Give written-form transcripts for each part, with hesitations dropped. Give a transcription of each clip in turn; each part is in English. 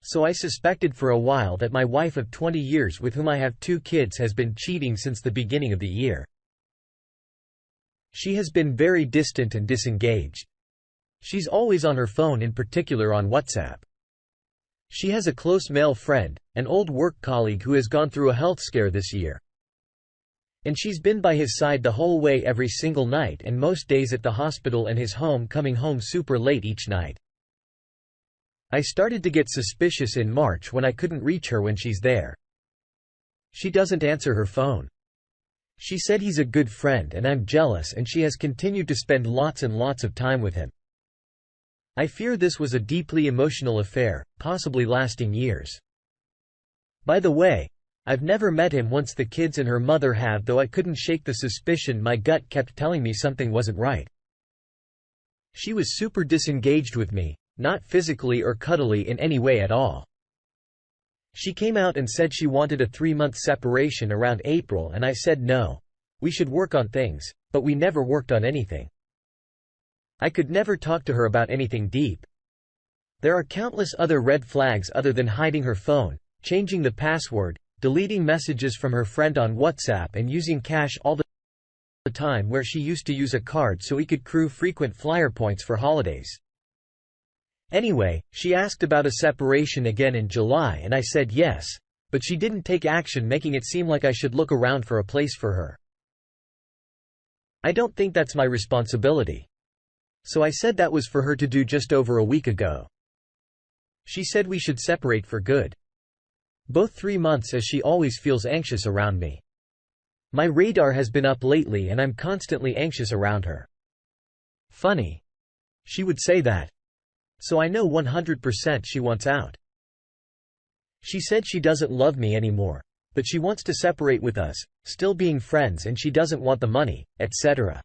So I suspected for a while that my wife of 20 years with whom I have 2 kids has been cheating since the beginning of the year. She has been very distant and disengaged. She's always on her phone, in particular on WhatsApp. She has a close male friend, an old work colleague who has gone through a health scare this year. And she's been by his side the whole way every single night and most days at the hospital and his home, coming home super late each night. I started to get suspicious in March when I couldn't reach her when she's there. She doesn't answer her phone. She said he's a good friend and I'm jealous, and she has continued to spend lots and lots of time with him. I fear this was a deeply emotional affair, possibly lasting years. By the way, I've never met him once the kids and her mother have, though I couldn't shake the suspicion. My gut kept telling me something wasn't right. She was super disengaged with me, not physically or cuddly in any way at all. She came out and said she wanted a 3-month separation around April, and I said no. We should work on things, but we never worked on anything. I could never talk to her about anything deep. There are countless other red flags other than hiding her phone, changing the password, deleting messages from her friend on WhatsApp, and using cash all the time where she used to use a card so we could accrue frequent flyer points for holidays. Anyway, she asked about a separation again in July and I said yes, but she didn't take action, making it seem like I should look around for a place for her. I don't think that's my responsibility. So I said that was for her to do just over a week ago. She said we should separate for good. Both 3 months, as she always feels anxious around me. My radar has been up lately and I'm constantly anxious around her. Funny. She would say that. So I know 100% she wants out. She said she doesn't love me anymore, but she wants to separate with us, still being friends, and she doesn't want the money, etc.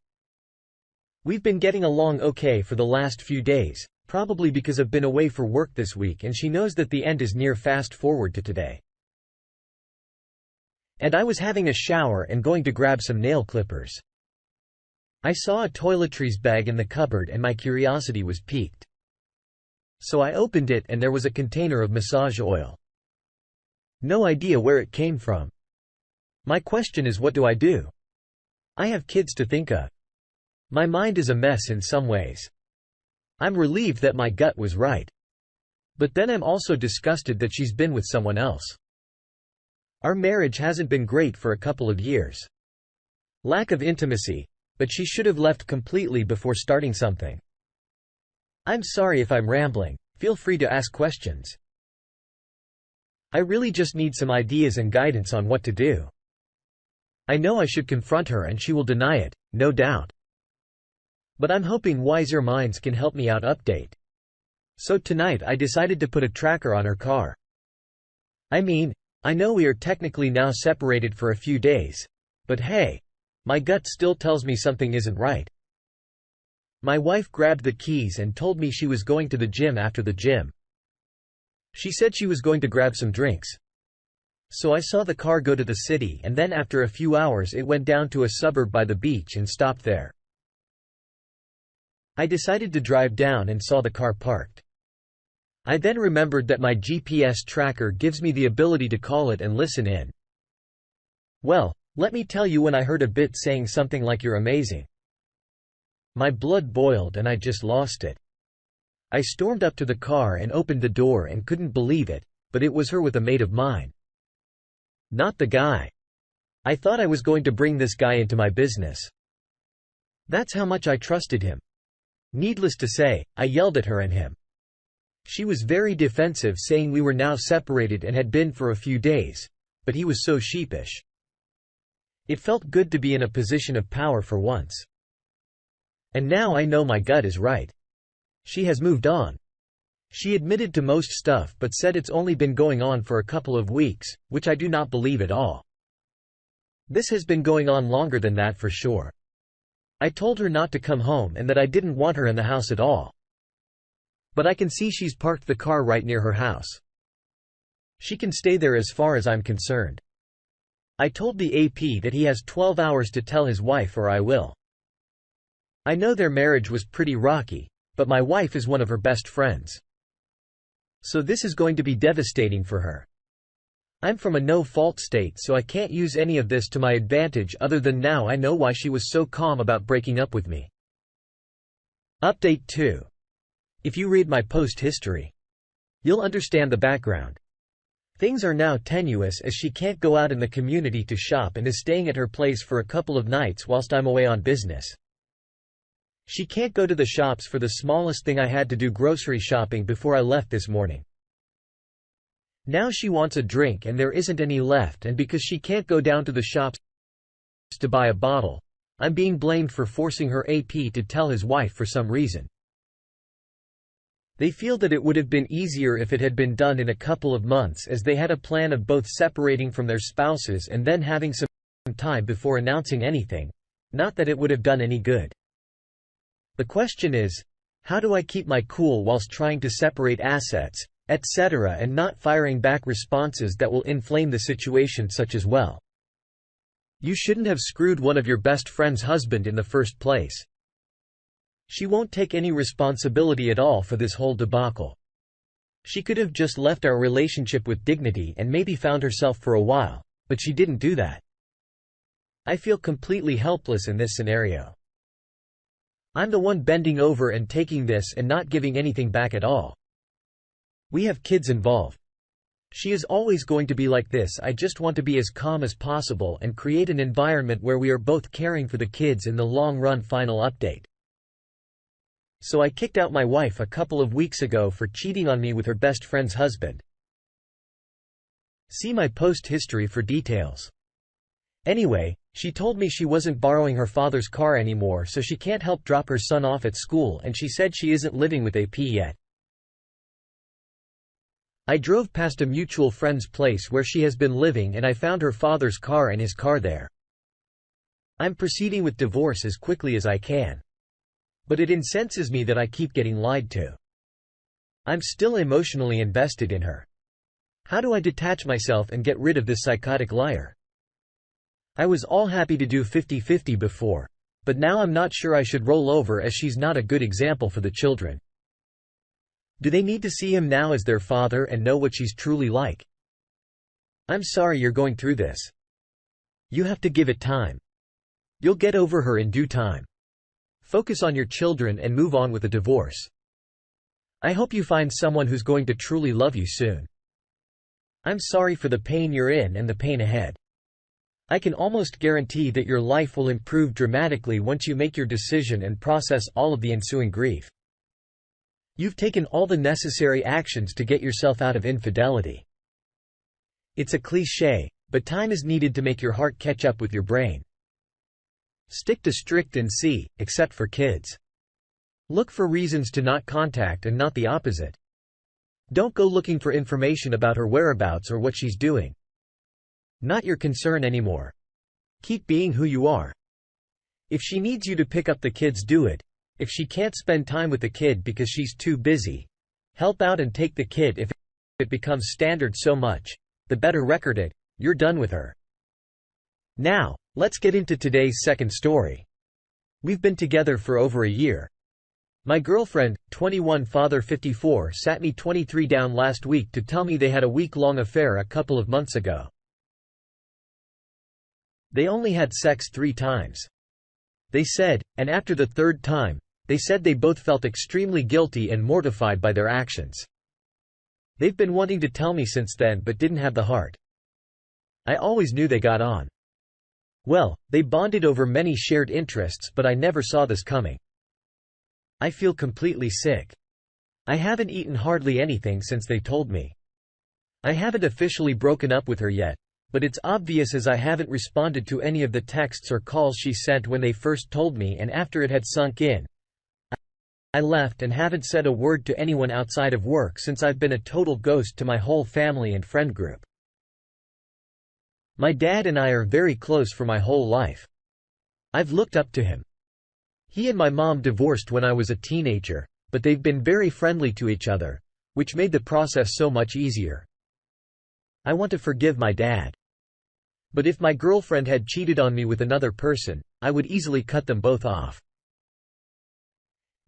We've been getting along okay for the last few days, probably because I've been away for work this week, and she knows that the end is near. Fast forward to today. And I was having a shower and going to grab some nail clippers. I saw a toiletries bag in the cupboard and my curiosity was piqued. So I opened it and there was a container of massage oil. No idea where it came from. My question is, what do I do? I have kids to think of. My mind is a mess in some ways. I'm relieved that my gut was right. But then I'm also disgusted that she's been with someone else. Our marriage hasn't been great for a couple of years. Lack of intimacy, but she should have left completely before starting something. I'm sorry if I'm rambling, feel free to ask questions. I really just need some ideas and guidance on what to do. I know I should confront her and she will deny it, no doubt. But I'm hoping wiser minds can help me out. Update. So tonight I decided to put a tracker on her car. I mean, I know we are technically now separated for a few days, but hey, my gut still tells me something isn't right. My wife grabbed the keys and told me she was going to the gym after the gym. She said she was going to grab some drinks. So I saw the car go to the city, and then after a few hours it went down to a suburb by the beach and stopped there. I decided to drive down and saw the car parked. I then remembered that my GPS tracker gives me the ability to call it and listen in. Well, let me tell you, when I heard a bit saying something like "you're amazing," my blood boiled and I just lost it. I stormed up to the car and opened the door and couldn't believe it, but it was her with a mate of mine. Not the guy. I thought I was going to bring this guy into my business. That's how much I trusted him. Needless to say, I yelled at her and him. She was very defensive, saying we were now separated and had been for a few days, but he was so sheepish. It felt good to be in a position of power for once. And now I know my gut is right. She has moved on. She admitted to most stuff but said it's only been going on for a couple of weeks, which I do not believe at all. This has been going on longer than that for sure. I told her not to come home and that I didn't want her in the house at all. But I can see she's parked the car right near her house. She can stay there as far as I'm concerned. I told the AP that he has 12 hours to tell his wife or I will. I know their marriage was pretty rocky, but my wife is one of her best friends. So this is going to be devastating for her. I'm from a no-fault state, so I can't use any of this to my advantage other than now I know why she was so calm about breaking up with me. Update 2. If you read my post history, you'll understand the background. Things are now tenuous as she can't go out in the community to shop and is staying at her place for a couple of nights whilst I'm away on business. She can't go to the shops for the smallest thing. I had to do grocery shopping before I left this morning. Now she wants a drink and there isn't any left, and because she can't go down to the shops to buy a bottle, I'm being blamed for forcing her AP to tell his wife for some reason. They feel that it would have been easier if it had been done in a couple of months, as they had a plan of both separating from their spouses and then having some time before announcing anything. Not that it would have done any good. The question is, how do I keep my cool whilst trying to separate assets, etc., and not firing back responses that will inflame the situation, such as, well, you shouldn't have screwed one of your best friend's husband in the first place. She won't take any responsibility at all for this whole debacle. She could have just left our relationship with dignity and maybe found herself for a while, but she didn't do that. I feel completely helpless in this scenario. I'm the one bending over and taking this and not giving anything back at all. We have kids involved. She is always going to be like this. I just want to be as calm as possible and create an environment where we are both caring for the kids in the long run. Final update. So I kicked out my wife a couple of weeks ago for cheating on me with her best friend's husband. See my post history for details. Anyway, she told me she wasn't borrowing her father's car anymore, so she can't help drop her son off at school, and she said she isn't living with AP yet. I drove past a mutual friend's place where she has been living and I found her father's car and his car there. I'm proceeding with divorce as quickly as I can. But it incenses me that I keep getting lied to. I'm still emotionally invested in her. How do I detach myself and get rid of this psychotic liar? I was all happy to do 50-50 before, but now I'm not sure I should roll over, as she's not a good example for the children. Do they need to see him now as their father and know what she's truly like? I'm sorry you're going through this. You have to give it time. You'll get over her in due time. Focus on your children and move on with a divorce. I hope you find someone who's going to truly love you soon. I'm sorry for the pain you're in and the pain ahead. I can almost guarantee that your life will improve dramatically once you make your decision and process all of the ensuing grief. You've taken all the necessary actions to get yourself out of infidelity. It's a cliché, but time is needed to make your heart catch up with your brain. Stick to strict and see, except for kids. Look for reasons to not contact and not the opposite. Don't go looking for information about her whereabouts or what she's doing. Not your concern anymore. Keep being who you are. If she needs you to pick up the kids, do it. If she can't spend time with the kid because she's too busy, help out and take the kid. If it becomes standard so much, the better. Record it. You're done with her. Now, let's get into today's second story. We've been together for over a year. My girlfriend, 21, father 54, sat me 23 down last week to tell me they had a week-long affair a couple of months ago. They only had sex 3 times. They said, and after the 3rd time, they said they both felt extremely guilty and mortified by their actions. They've been wanting to tell me since then but didn't have the heart. I always knew they got on well. They bonded over many shared interests, but I never saw this coming. I feel completely sick. I haven't eaten hardly anything since they told me. I haven't officially broken up with her yet, but it's obvious as I haven't responded to any of the texts or calls she sent when they first told me, and after it had sunk in, I left and haven't said a word to anyone outside of work since I've been a total ghost to my whole family and friend group. My dad and I are very close for my whole life. I've looked up to him. He and my mom divorced when I was a teenager, but they've been very friendly to each other, which made the process so much easier. I want to forgive my dad. But if my girlfriend had cheated on me with another person, I would easily cut them both off.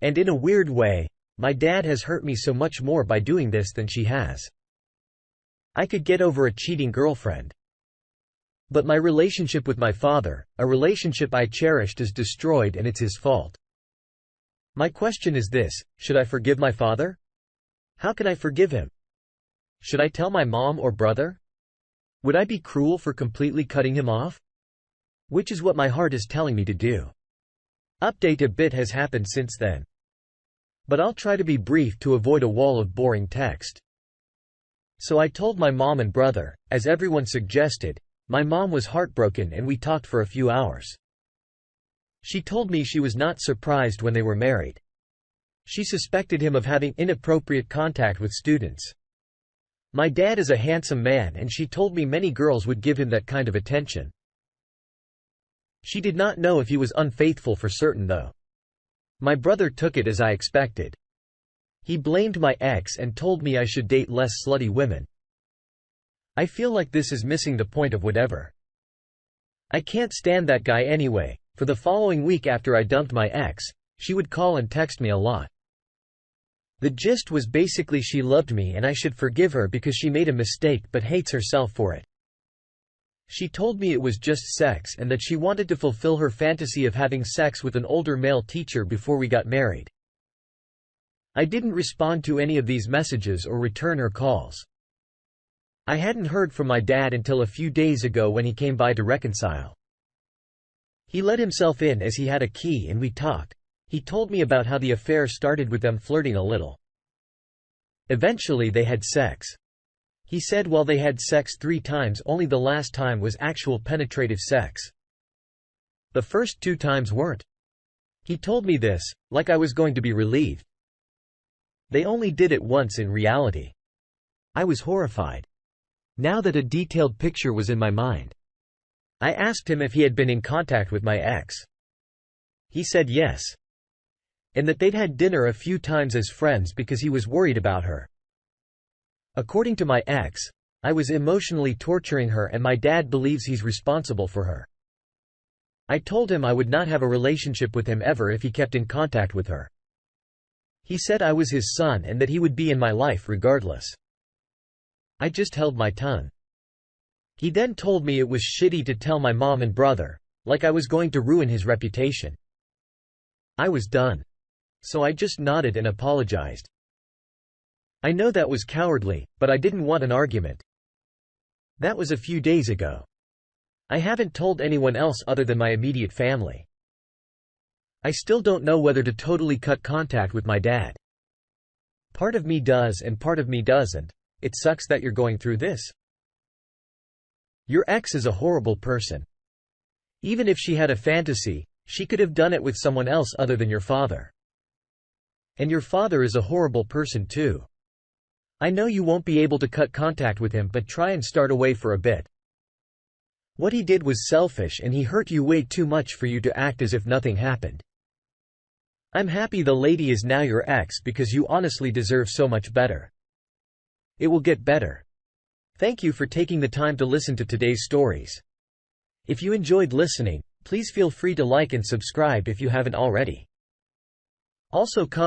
And in a weird way, My dad has hurt me so much more by doing this than she has. I could get over a cheating girlfriend. But my relationship with my father, a relationship I cherished, is destroyed, and it's his fault. My question is this: should I forgive my father? How can I forgive him? Should I tell my mom or brother? Would I be cruel for completely cutting him off? Which is what my heart is telling me to do. Update: a bit has happened since then. But I'll try to be brief to avoid a wall of boring text. So I told my mom and brother, as everyone suggested. My mom was heartbroken and we talked for a few hours. She told me she was not surprised when they were married. She suspected him of having inappropriate contact with students. My dad is a handsome man, and she told me many girls would give him that kind of attention. She did not know if he was unfaithful for certain though. My brother took it as I expected. He blamed my ex and told me I should date less slutty women. I feel like this is missing the point of whatever. I can't stand that guy anyway. For the following week after I dumped my ex, she would call and text me a lot. The gist was basically she loved me and I should forgive her because she made a mistake but hates herself for it. She told me it was just sex and that she wanted to fulfill her fantasy of having sex with an older male teacher before we got married. I didn't respond to any of these messages or return her calls. I hadn't heard from my dad until a few days ago when he came by to reconcile. He let himself in as he had a key and we talked. He told me about how the affair started with them flirting a little. Eventually they had sex. He said while they had sex 3 times, only the last time was actual penetrative sex. The first 2 times weren't. He told me this, like I was going to be relieved. They only did it once in reality. I was horrified. Now that a detailed picture was in my mind. I asked him if he had been in contact with my ex. He said yes. And that they'd had dinner a few times as friends because he was worried about her. According to my ex, I was emotionally torturing her and my dad believes he's responsible for her. I told him I would not have a relationship with him ever if he kept in contact with her. He said I was his son and that he would be in my life regardless. I just held my tongue. He then told me it was shitty to tell my mom and brother, like I was going to ruin his reputation. I was done. So I just nodded and apologized. I know that was cowardly, but I didn't want an argument. That was a few days ago. I haven't told anyone else other than my immediate family. I still don't know whether to totally cut contact with my dad. Part of me does and part of me doesn't. It sucks that you're going through this. Your ex is a horrible person. Even if she had a fantasy, she could have done it with someone else other than your father. And your father is a horrible person too. I know you won't be able to cut contact with him, but try and start away for a bit. What he did was selfish and he hurt you way too much for you to act as if nothing happened. I'm happy the lady is now your ex because you honestly deserve so much better. It will get better. Thank you for taking the time to listen to today's stories. If you enjoyed listening, please feel free to like and subscribe if you haven't already. Also comment